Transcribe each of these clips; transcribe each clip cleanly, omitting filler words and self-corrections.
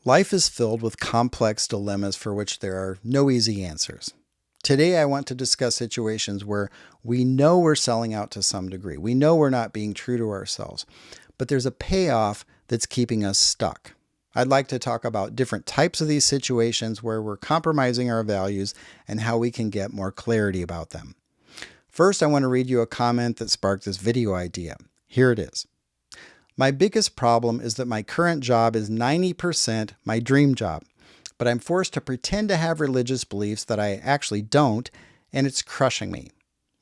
Life is filled with complex dilemmas for which there are no easy answers. Today, I want to discuss situations where we know we're selling out to some degree. We know we're not being true to ourselves, but there's a payoff that's keeping us stuck. I'd like to talk about different types of these situations where we're compromising our values and how we can get more clarity about them. First, I want to read you a comment that sparked this video idea. Here it is. My biggest problem is that my current job is 90% my dream job, but I'm forced to pretend to have religious beliefs that I actually don't, and it's crushing me.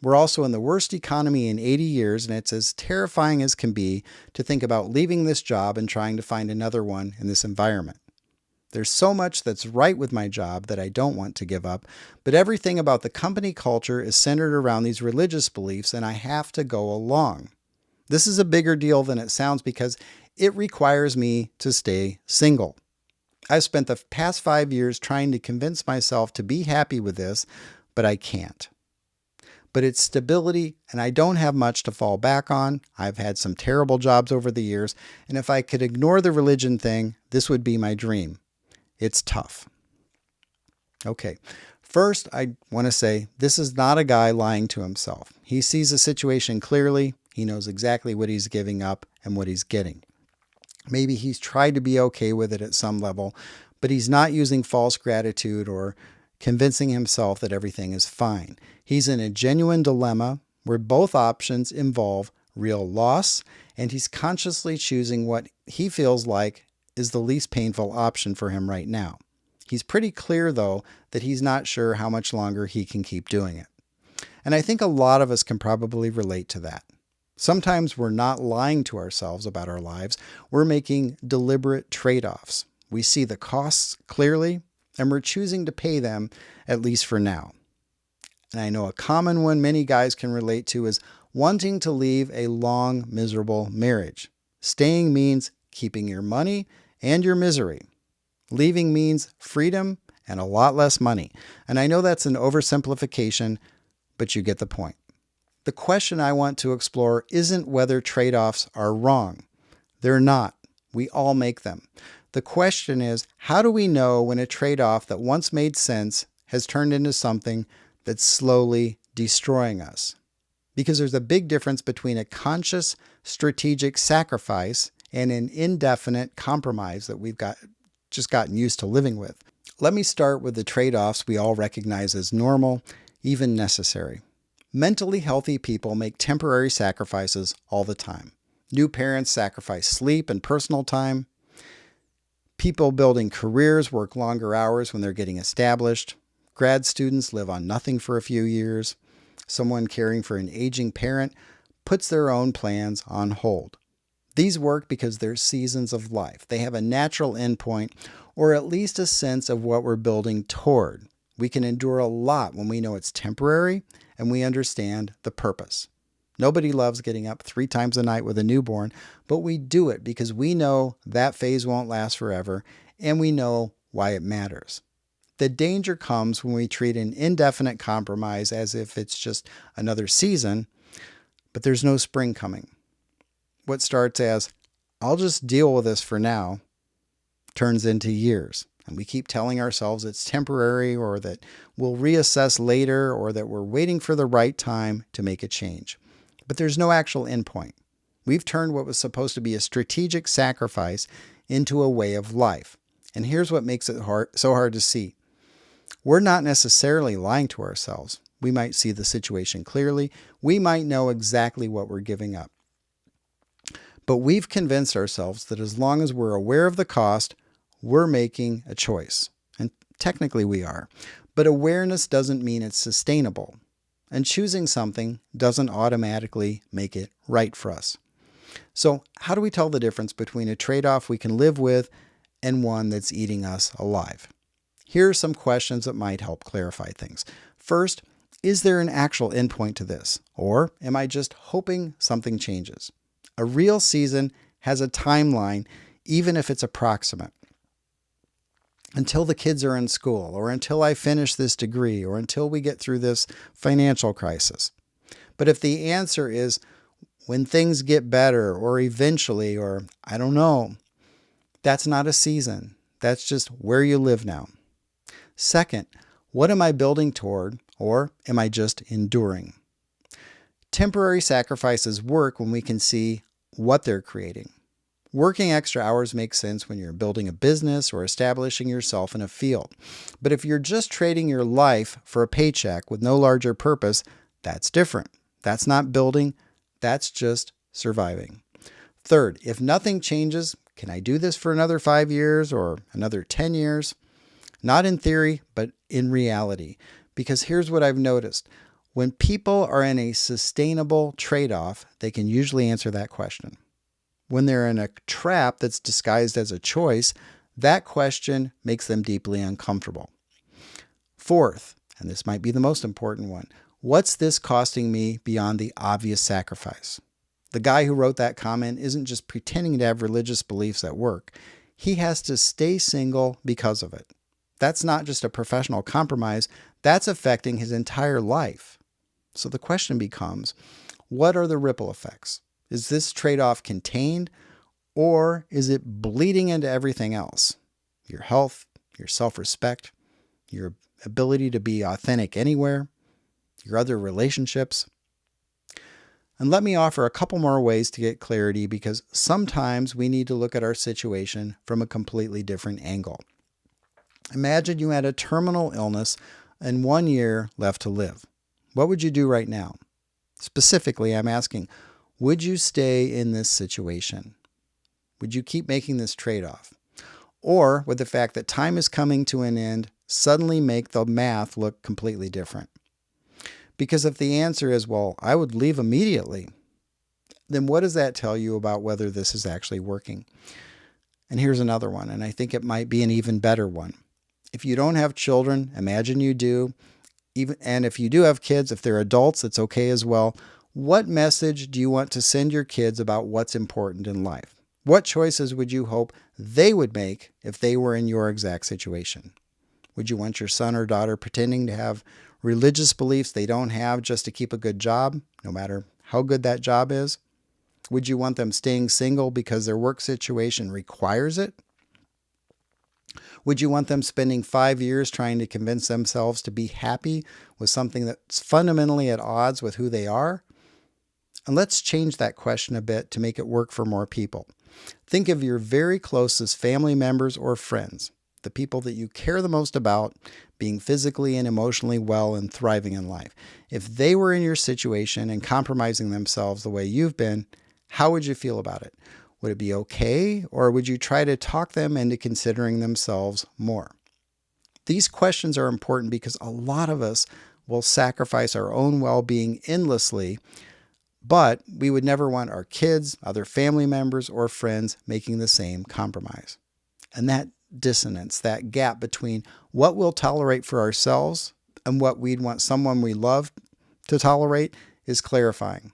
We're also in the worst economy in 80 years, and it's as terrifying as can be to think about leaving this job and trying to find another one in this environment. There's so much that's right with my job that I don't want to give up, but everything about the company culture is centered around these religious beliefs, and I have to go along. This is a bigger deal than it sounds because it requires me to stay single. I've spent the past 5 years trying to convince myself to be happy with this, but I can't. But it's stability, and I don't have much to fall back on. I've had some terrible jobs over the years, and if I could ignore the religion thing, this would be my dream. It's tough. Okay, first I want to say this is not a guy lying to himself. He sees the situation clearly. He knows exactly what he's giving up and what he's getting. Maybe he's tried to be okay with it at some level, but he's not using false gratitude or convincing himself that everything is fine. He's in a genuine dilemma where both options involve real loss, and he's consciously choosing what he feels like is the least painful option for him right now. He's pretty clear, though, that he's not sure how much longer he can keep doing it. And I think a lot of us can probably relate to that. Sometimes we're not lying to ourselves about our lives. We're making deliberate trade-offs. We see the costs clearly, and we're choosing to pay them, at least for now. And I know a common one many guys can relate to is wanting to leave a long, miserable marriage. Staying means keeping your money and your misery. Leaving means freedom and a lot less money. And I know that's an oversimplification, but you get the point. The question I want to explore isn't whether trade-offs are wrong. They're not. We all make them. The question is, how do we know when a trade-off that once made sense has turned into something that's slowly destroying us? Because there's a big difference between a conscious, strategic sacrifice and an indefinite compromise that we've just gotten used to living with. Let me start with the trade-offs we all recognize as normal, even necessary. Mentally healthy people make temporary sacrifices all the time. New parents sacrifice sleep and personal time. People building careers work longer hours when they're getting established. Grad students live on nothing for a few years. Someone caring for an aging parent puts their own plans on hold. These work because they're seasons of life. They have a natural endpoint, or at least a sense of what we're building toward. We can endure a lot when we know it's temporary and we understand the purpose. Nobody loves getting up 3 times a night with a newborn, but we do it because we know that phase won't last forever and we know why it matters. The danger comes when we treat an indefinite compromise as if it's just another season, but there's no spring coming. What starts as, I'll just deal with this for now, turns into years. And we keep telling ourselves it's temporary or that we'll reassess later or that we're waiting for the right time to make a change. But there's no actual endpoint. We've turned what was supposed to be a strategic sacrifice into a way of life. And here's what makes it so hard to see. We're not necessarily lying to ourselves. We might see the situation clearly. We might know exactly what we're giving up. But we've convinced ourselves that as long as we're aware of the cost, we're making a choice. And technically we are. But awareness doesn't mean it's sustainable. And choosing something doesn't automatically make it right for us. So how do we tell the difference between a trade-off we can live with and one that's eating us alive? Here are some questions that might help clarify things. First, is there an actual endpoint to this? Or am I just hoping something changes? A real season has a timeline, even if it's approximate. Until the kids are in school, or until I finish this degree, or until we get through this financial crisis. But if the answer is when things get better, or eventually, or I don't know, that's not a season. That's just where you live now. Second, what am I building toward, or am I just enduring? Temporary sacrifices work when we can see what they're creating. Working extra hours makes sense when you're building a business or establishing yourself in a field. But if you're just trading your life for a paycheck with no larger purpose, that's different. That's not building, that's just surviving. Third, if nothing changes, can I do this for another 5 years or another 10 years? Not in theory, but in reality. Because here's what I've noticed. When people are in a sustainable trade-off, they can usually answer that question. When they're in a trap that's disguised as a choice, that question makes them deeply uncomfortable. Fourth, and this might be the most important one, what's this costing me beyond the obvious sacrifice? The guy who wrote that comment isn't just pretending to have religious beliefs at work. He has to stay single because of it. That's not just a professional compromise, that's affecting his entire life. So the question becomes, what are the ripple effects? Is this trade-off contained, or is it bleeding into everything else? Your health, your self-respect, your ability to be authentic anywhere, your other relationships. And let me offer a couple more ways to get clarity, because sometimes we need to look at our situation from a completely different angle. Imagine you had a terminal illness and 1 year left to live. What would you do right now? Specifically, I'm asking, would you stay in this situation? Would you keep making this trade-off? Or would the fact that time is coming to an end suddenly make the math look completely different? Because if the answer is, well, I would leave immediately, then what does that tell you about whether this is actually working? And here's another one, and I think it might be an even better one. If you don't have children, imagine you do, and if you do have kids, if they're adults, it's okay as well. What message do you want to send your kids about what's important in life? What choices would you hope they would make if they were in your exact situation? Would you want your son or daughter pretending to have religious beliefs they don't have just to keep a good job, no matter how good that job is? Would you want them staying single because their work situation requires it? Would you want them spending 5 years trying to convince themselves to be happy with something that's fundamentally at odds with who they are? And let's change that question a bit to make it work for more people. Think of your very closest family members or friends, the people that you care the most about, being physically and emotionally well and thriving in life. If they were in your situation and compromising themselves the way you've been, how would you feel about it? Would it be okay, or would you try to talk them into considering themselves more? These questions are important because a lot of us will sacrifice our own well-being endlessly, but we would never want our kids, other family members, or friends making the same compromise. And that dissonance, that gap between what we'll tolerate for ourselves and what we'd want someone we love to tolerate is clarifying.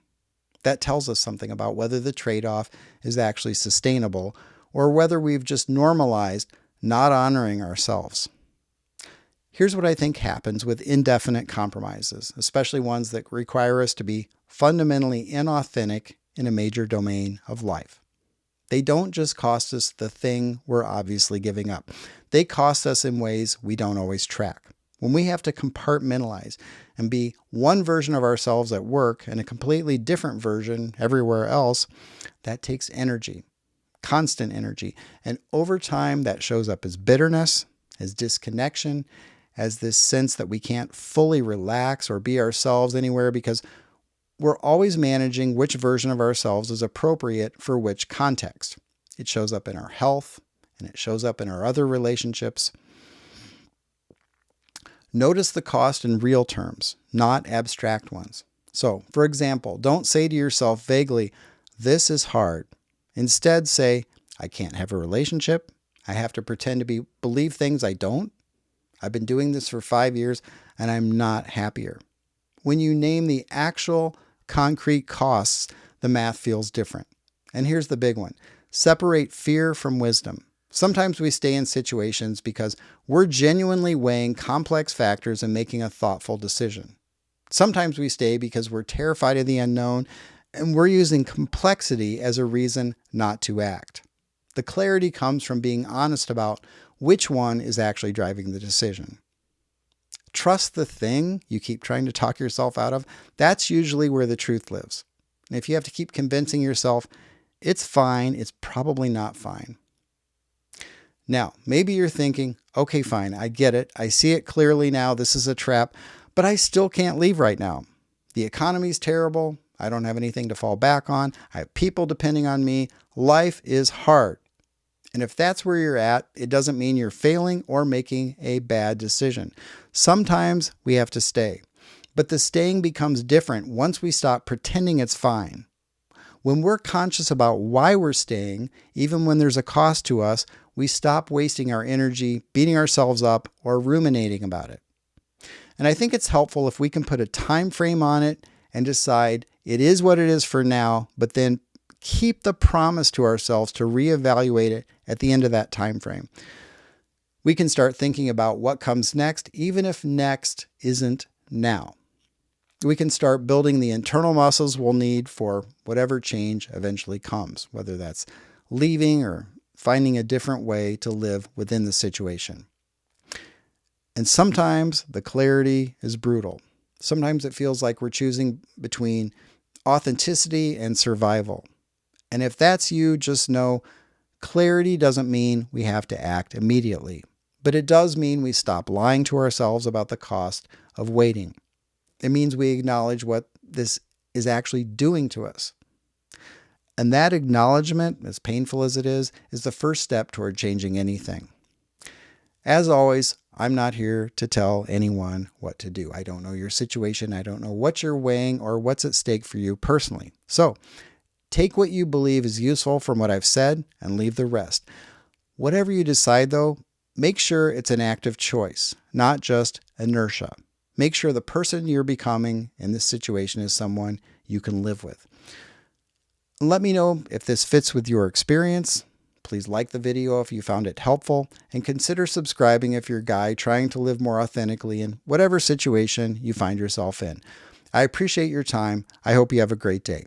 That tells us something about whether the trade-off is actually sustainable or whether we've just normalized not honoring ourselves. Here's what I think happens with indefinite compromises, especially ones that require us to be fundamentally inauthentic in a major domain of life. They don't just cost us the thing we're obviously giving up. They cost us in ways we don't always track. When we have to compartmentalize and be one version of ourselves at work and a completely different version everywhere else, that takes energy, constant energy. And over time, that shows up as bitterness, as disconnection, as this sense that we can't fully relax or be ourselves anywhere because we're always managing which version of ourselves is appropriate for which context. It shows up in our health, and it shows up in our other relationships. Notice the cost in real terms, not abstract ones. So, for example, don't say to yourself vaguely, "This is hard." Instead, say, "I can't have a relationship. I have to pretend to believe things I don't. I've been doing this for 5 years, and I'm not happier." When you name the actual concrete costs, the math feels different. And here's the big one. Separate fear from wisdom. Sometimes we stay in situations because we're genuinely weighing complex factors and making a thoughtful decision. Sometimes we stay because we're terrified of the unknown and we're using complexity as a reason not to act. The clarity comes from being honest about which one is actually driving the decision. Trust the thing you keep trying to talk yourself out of. That's usually where the truth lives. And if you have to keep convincing yourself it's fine, it's probably not fine. Now, maybe you're thinking, okay, fine, I get it. I see it clearly now. This is a trap, but I still can't leave right now. The economy's terrible. I don't have anything to fall back on. I have people depending on me. Life is hard. And if that's where you're at, it doesn't mean you're failing or making a bad decision. Sometimes we have to stay, but the staying becomes different once we stop pretending it's fine. When we're conscious about why we're staying, even when there's a cost to us, we stop wasting our energy, beating ourselves up, or ruminating about it. And I think it's helpful if we can put a time frame on it and decide it is what it is for now, but then keep the promise to ourselves to reevaluate it at the end of that time frame. We can start thinking about what comes next, even if next isn't now. We can start building the internal muscles we'll need for whatever change eventually comes, whether that's leaving or finding a different way to live within the situation. And sometimes the clarity is brutal. Sometimes it feels like we're choosing between authenticity and survival. And if that's you, just know clarity doesn't mean we have to act immediately, but it does mean we stop lying to ourselves about the cost of waiting. It means we acknowledge what this is actually doing to us. And that acknowledgement, as painful as it is the first step toward changing anything. As always, I'm not here to tell anyone what to do. I don't know your situation. I don't know what you're weighing or what's at stake for you personally. So take what you believe is useful from what I've said and leave the rest. Whatever you decide, though, make sure it's an active choice, not just inertia. Make sure the person you're becoming in this situation is someone you can live with. Let me know if this fits with your experience. Please like the video if you found it helpful, and consider subscribing if you're a guy trying to live more authentically in whatever situation you find yourself in. I appreciate your time. I hope you have a great day.